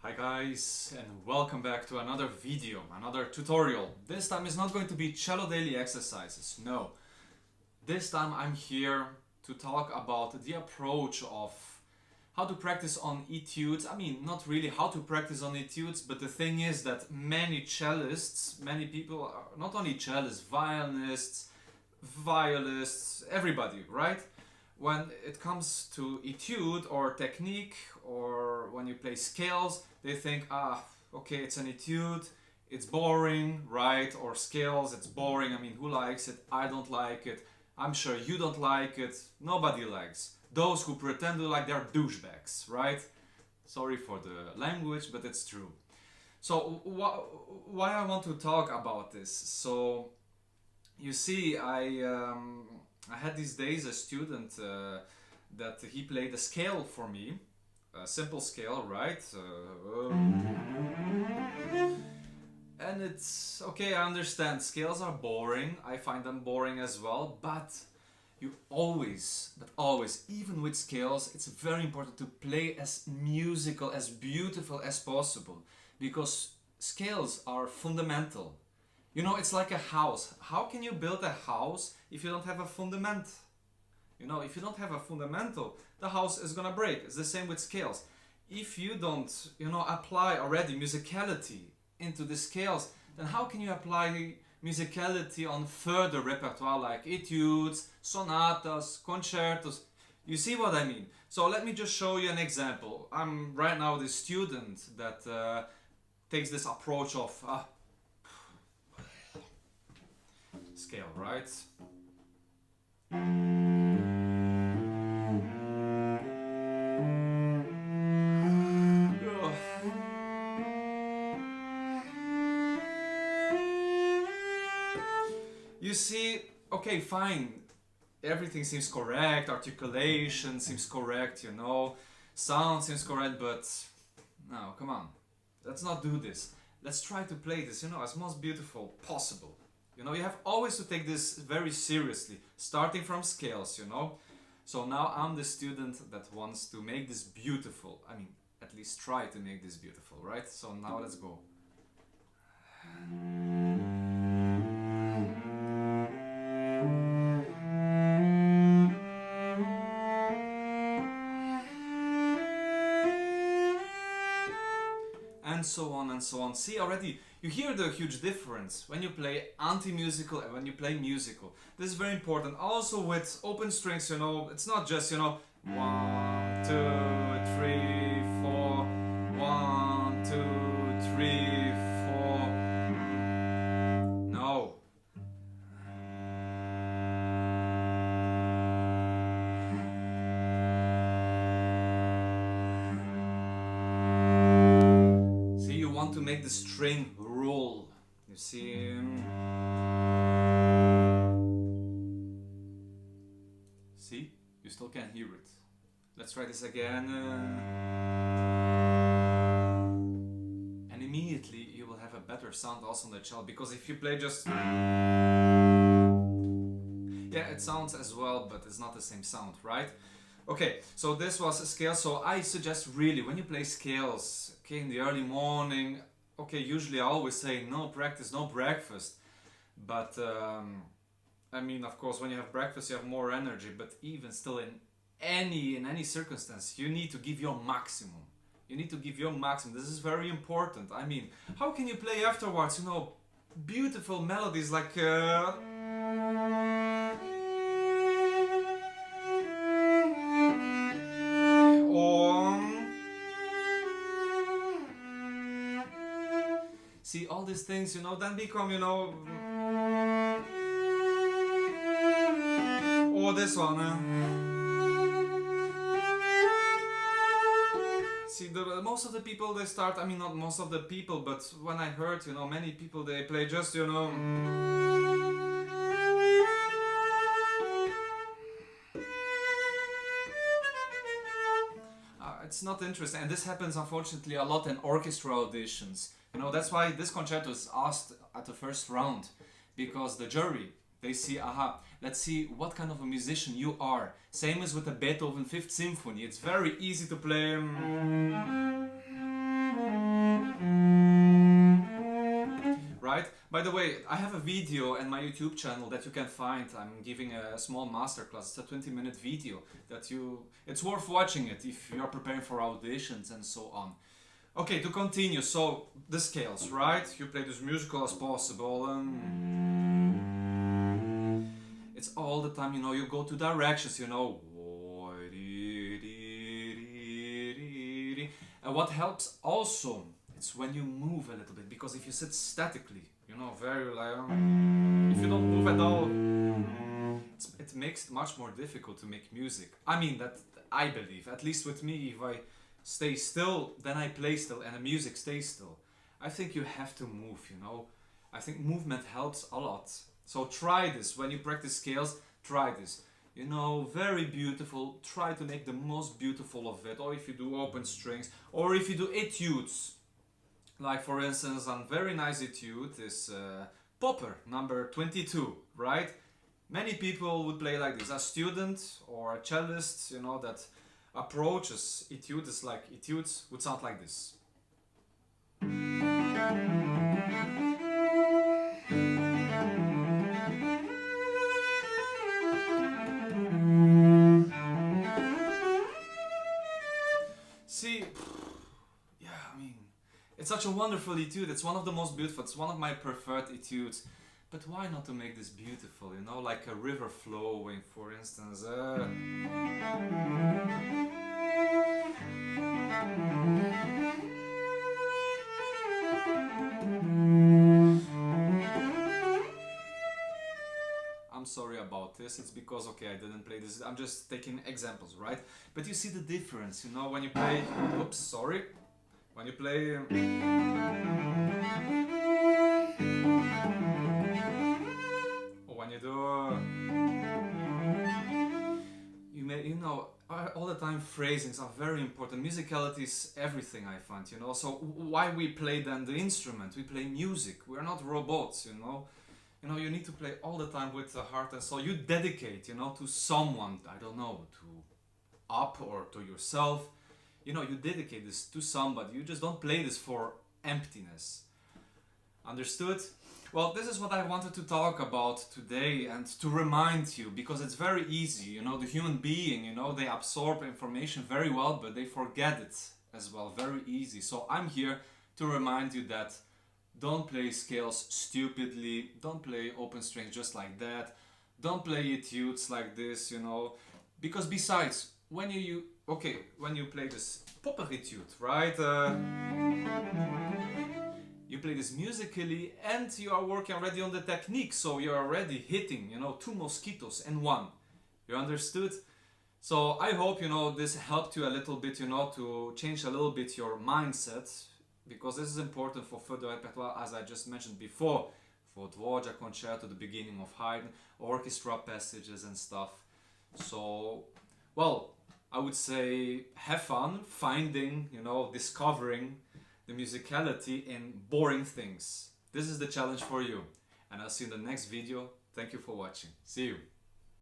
Hi guys, and welcome back to another video, another tutorial. This time is not going to be cello daily exercises, no. This time I'm here to talk about the approach of how to practice on etudes. I mean, not really how to practice on etudes, but the thing is that many cellists, many people, not only cellists, violists, everybody, right? When it comes to etude or technique, or when you play scales, they think, okay, it's an etude, it's boring, right? Or scales, it's boring. I mean, who likes it? I don't like it. I'm sure you don't like it. Nobody likes. Those who pretend to like, they're douchebags, right? Sorry for the language, but it's true. So why I want to talk about this? So you see, I had these days a student that he played a scale for me, a simple scale, right? And it's okay, I understand scales are boring, I find them boring as well, but you always, even with scales, it's very important to play as musical, as beautiful as possible, because scales are fundamental. You know, it's like a house. How can you build a house if you don't have a fundament? You know, if you don't have a fundamental, the house is gonna break. It's the same with scales. If you don't, apply already musicality into the scales, then how can you apply musicality on further repertoire like etudes, sonatas, concertos? You see what I mean? So let me just show you an example. I'm right now the student that takes this approach of scale, right? You see, okay, fine, everything seems correct, articulation seems correct, sound seems correct, but no, come on, let's not do this. Let's try to play this, as most beautiful possible. You have always to take this very seriously, starting from scales, So now I'm the student that wants to make this beautiful. I mean, at least try to make this beautiful, right? So now let's go. And so on and so on. See, already you hear the huge difference when you play anti-musical and when you play musical. This is very important. Also with open strings, it's not just, 1, 2, 3, 4, 1, 2, 3, 4. No. To make the string roll, you see. See, you still can't hear it. Let's try this again, and immediately you will have a better sound also on the cello, because if you play just, yeah, it sounds as well, but it's not the same sound, right? Okay, so this was a scale. So I suggest really when you play scales, okay, in the early morning, okay, usually I always say no practice, no breakfast. But I mean, of course, when you have breakfast, you have more energy. But even still, in any circumstance, you need to give your maximum. You need to give your maximum. This is very important. I mean, how can you play afterwards? Beautiful melodies like. See, all these things, then become, or this one, See, most of the people, they start, I mean, not most of the people, but when I heard, many people, they play just, it's not interesting, and this happens, unfortunately, a lot in orchestral auditions. That's why this concerto is asked at the first round, because the jury, they see, let's see what kind of a musician you are. Same as with the Beethoven 5th Symphony. It's very easy to play. By the way, I have a video on my YouTube channel that you can find. I'm giving a small masterclass. It's a 20-minute video that it's worth watching it if you are preparing for auditions and so on. Okay, to continue, so the scales, right? You play as musical as possible. It's all the time, you go to directions, And what helps also, it's when you move a little bit, because if you sit statically, very like, if you don't move at all, it makes it much more difficult to make music. I mean, that I believe, at least with me, if I stay still, then I play still, and the music stays still. I think you have to move, I think movement helps a lot. So try this, when you practice scales, try this. Very beautiful, try to make the most beautiful of it, or if you do open strings, or if you do etudes. Like for instance, a very nice etude is Popper, number 22, right? Many people would play like this. A student or a cellist, that approaches etudes would sound like this. See, yeah, I mean, it's such a wonderful etude. It's one of the most beautiful. It's one of my preferred etudes. But why not to make this beautiful, like a river flowing, for instance. I'm sorry about this. It's because, okay, I didn't play this. I'm just taking examples, right? But you see the difference, when you play... Oops, sorry. When you play... When you do... all the time phrasings are very important. Musicality is everything, I find, So why we play then the instrument? We play music. We're not robots, you need to play all the time with the heart and soul. You dedicate, to someone, I don't know, to up or to yourself. You dedicate this to somebody. You just don't play this for emptiness. Understood? Well, this is what I wanted to talk about today and to remind you, because it's very easy, the human being, they absorb information very well, but they forget it as well, very easy. So I'm here to remind you that don't play scales stupidly, don't play open strings just like that, don't play etudes like this, because besides, when you play this Popper etude, right? You play this musically and you are working already on the technique, so you're already hitting, 2 mosquitoes in one. You understood? So I hope, this helped you a little bit, to change a little bit your mindset, because this is important for further repertoire, as I just mentioned before, for Dvorak concerto, the beginning of Haydn, orchestra passages and stuff. So, well, I would say have fun finding, discovering the musicality in boring things. This is the challenge for you. And I'll see you in the next video. Thank you for watching. See you.